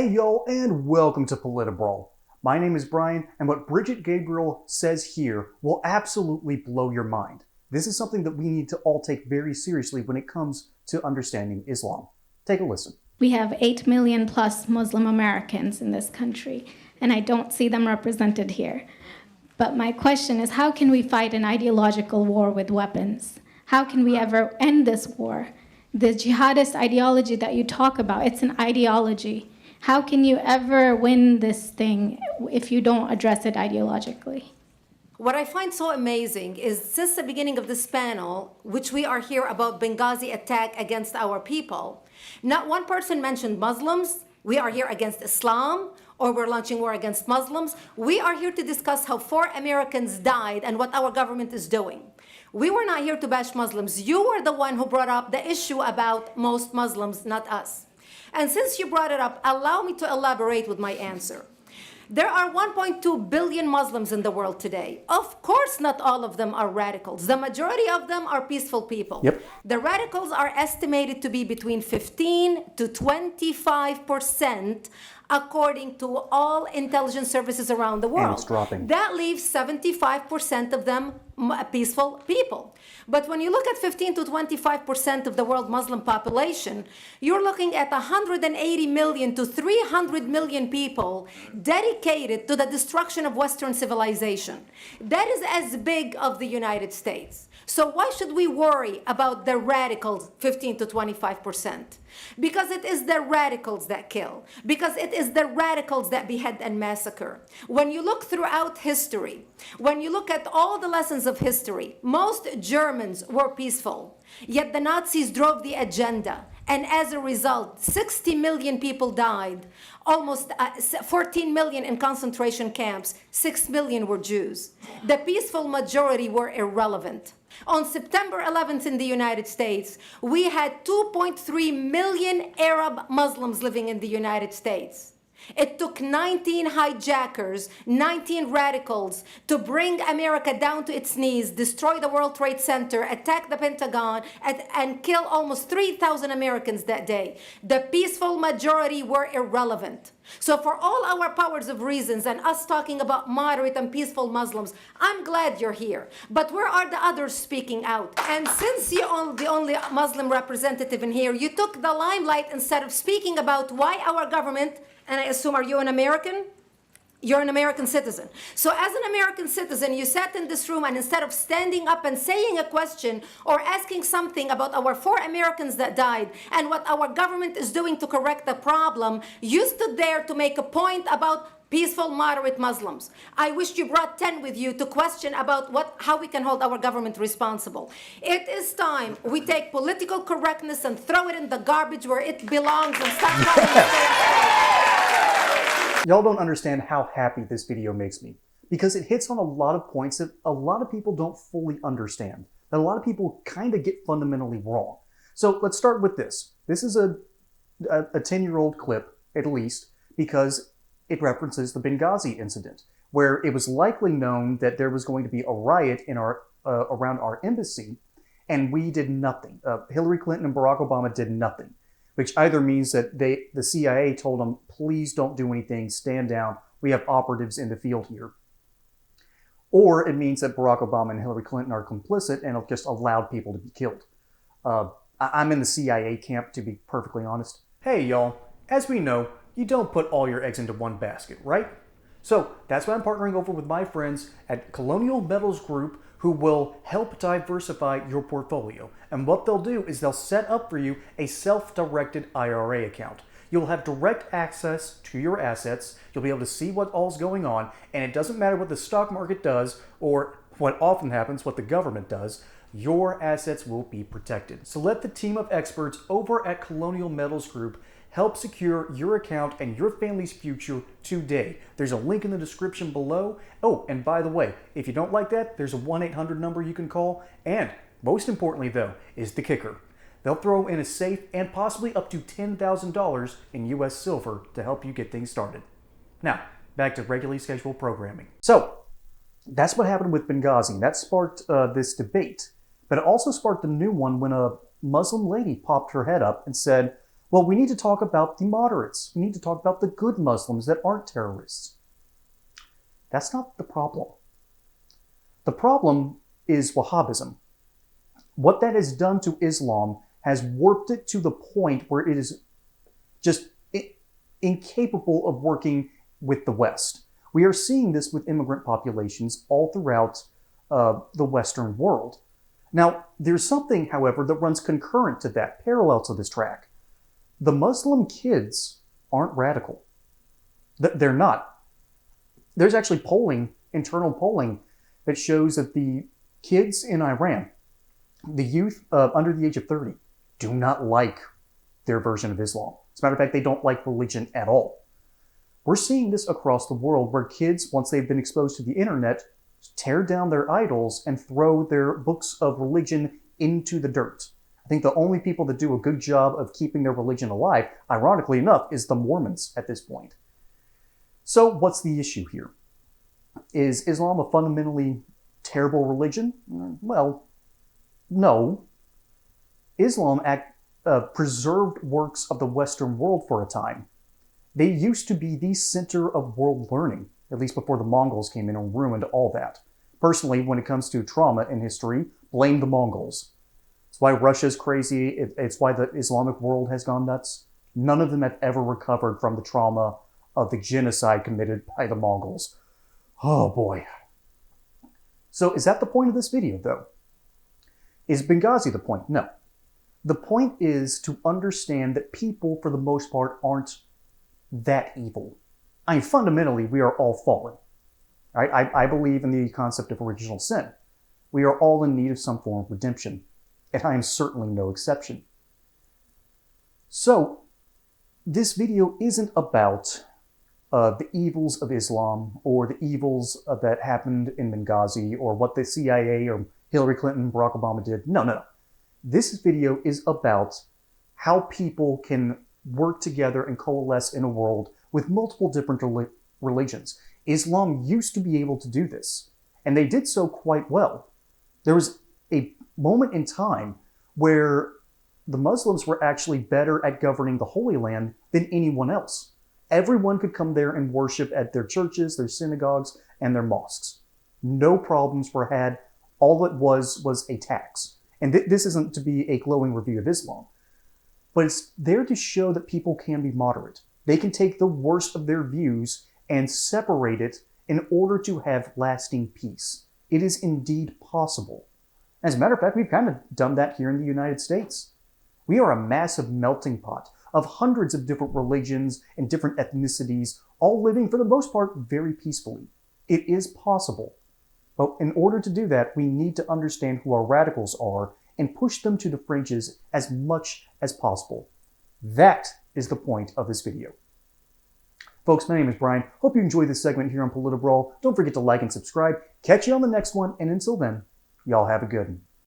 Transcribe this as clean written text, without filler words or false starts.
Hey y'all, and welcome to PolitiBrawl. My name is Brian, and what Bridget Gabriel says here will absolutely blow your mind. This is something that we need to all take very seriously when it comes to understanding Islam. Take a listen. We have 8 million plus Muslim Americans in this country, and I don't see them represented here. But my question is, how can we fight an ideological war with weapons? How can we ever end this war? The jihadist ideology that you talk about, it's an ideology. How can you ever win this thing if you don't address it ideologically? What I find so amazing is since the beginning of this panel, which we are here about Benghazi attack against our people, not one person mentioned Muslims. We are here against Islam, or we're launching war against Muslims. We are here to discuss how 4 Americans died and what our government is doing. We were not here to bash Muslims. You were the one who brought up the issue about most Muslims, not us. And since you brought it up, allow me to elaborate with my answer. There are 1.2 billion Muslims in the world today. Of course, not all of them are radicals. The majority of them are peaceful people. Yep. The radicals are estimated to be between 15 to 25%, according to all intelligence services around the world. And it's dropping. That leaves 75% of them peaceful people. But when you look at 15 to 25% of the world Muslim population, you're looking at 180 million to 300 million people dedicated to the destruction of Western civilization. That is as big of the United States. So why should we worry about the radicals, 15 to 25%? Because it is the radicals that kill. Because it is the radicals that behead and massacre. When you look throughout history, when you look at all the lessons of history, most Germans were peaceful. Yet the Nazis drove the agenda. And as a result, 60 million people died. Almost 14 million in concentration camps. 6 million were Jews. The peaceful majority were irrelevant. On September 11th in the United States, we had 2.3 million Arab Muslims living in the United States. It took 19 hijackers, 19 radicals to bring America down to its knees, destroy the World Trade Center, attack the Pentagon, and kill almost 3,000 Americans that day. The peaceful majority were irrelevant. So for all our powers of reasons and us talking about moderate and peaceful Muslims, I'm glad you're here. But where are the others speaking out? And since you're the only Muslim representative in here, you took the limelight instead of speaking about why our government, and I assume, are you an American? You're an American citizen. So as an American citizen, you sat in this room and instead of standing up and saying a question or asking something about our 4 Americans that died and what our government is doing to correct the problem, you stood there to make a point about peaceful, moderate Muslims. I wish you brought 10 with you to question about how we can hold our government responsible. It is time we take political correctness and throw it in the garbage where it belongs and stop calling it. Y'all don't understand how happy this video makes me, because it hits on a lot of points that a lot of people don't fully understand, that a lot of people kind of get fundamentally wrong. So let's start with this. This is a 10-year-old clip, at least, because it references the Benghazi incident, where it was likely known that there was going to be a riot in around our embassy, and we did nothing. Hillary Clinton and Barack Obama did nothing, which either means that the CIA told them, please don't do anything, stand down, we have operatives in the field here. Or it means that Barack Obama and Hillary Clinton are complicit and have just allowed people to be killed. I'm in the CIA camp, to be perfectly honest. Hey y'all, as we know, you don't put all your eggs into one basket, right? So that's why I'm partnering over with my friends at Colonial Metals Group, who will help diversify your portfolio. And what they'll do is they'll set up for you a self-directed IRA account. You'll have direct access to your assets. You'll be able to see what all's going on, and it doesn't matter what the stock market does or what often happens, what the government does, your assets will be protected. So let the team of experts over at Colonial Metals Group help secure your account and your family's future today. There's a link in the description below. Oh, and by the way, if you don't like that, there's a 1-800 number you can call. And most importantly though, is the kicker. They'll throw in a safe and possibly up to $10,000 in US silver to help you get things started. Now, back to regularly scheduled programming. So, that's what happened with Benghazi. That sparked this debate. But it also sparked a new one when a Muslim lady popped her head up and said, Well, we need to talk about the moderates. We need to talk about the good Muslims that aren't terrorists. That's not the problem. The problem is Wahhabism. What that has done to Islam has warped it to the point where it is just incapable of working with the West. We are seeing this with immigrant populations all throughout the Western world. Now, there's something, however, that runs concurrent to that, parallel to this track. The Muslim kids aren't radical. They're not. There's actually polling, internal polling, that shows that the kids in Iran, the youth under the age of 30, do not like their version of Islam. As a matter of fact, they don't like religion at all. We're seeing this across the world where kids, once they've been exposed to the internet, tear down their idols and throw their books of religion into the dirt. I think the only people that do a good job of keeping their religion alive, ironically enough, is the Mormons at this point. So what's the issue here? Is Islam a fundamentally terrible religion? Well, no. Islam preserved works of the Western world for a time. They used to be the center of world learning, at least before the Mongols came in and ruined all that. Personally, when it comes to trauma in history, blame the Mongols. It's why Russia's crazy. It's why the Islamic world has gone nuts. None of them have ever recovered from the trauma of the genocide committed by the Mongols. Oh boy. So is that the point of this video, though? Is Benghazi the point? No. The point is to understand that people, for the most part, aren't that evil. I mean, fundamentally, we are all fallen. Right? I believe in the concept of original sin. We are all in need of some form of redemption, and I am certainly no exception. So, this video isn't about the evils of Islam or the evils that happened in Benghazi or what the CIA or Hillary Clinton, Barack Obama did. No. This video is about how people can work together and coalesce in a world with multiple different religions. Islam used to be able to do this, and they did so quite well. There was a moment in time where the Muslims were actually better at governing the Holy Land than anyone else. Everyone could come there and worship at their churches, their synagogues, and their mosques. No problems were had. All it was a tax. And this isn't to be a glowing review of Islam, but it's there to show that people can be moderate. They can take the worst of their views and separate it in order to have lasting peace. It is indeed possible. As a matter of fact, we've kind of done that here in the United States. We are a massive melting pot of hundreds of different religions and different ethnicities, all living for the most part very peacefully. It is possible. But in order to do that, we need to understand who our radicals are and push them to the fringes as much as possible. That is the point of this video. Folks, my name is Brian. Hope you enjoyed this segment here on PolitiBrawl. Don't forget to like and subscribe. Catch you on the next one, and until then, y'all have a good one.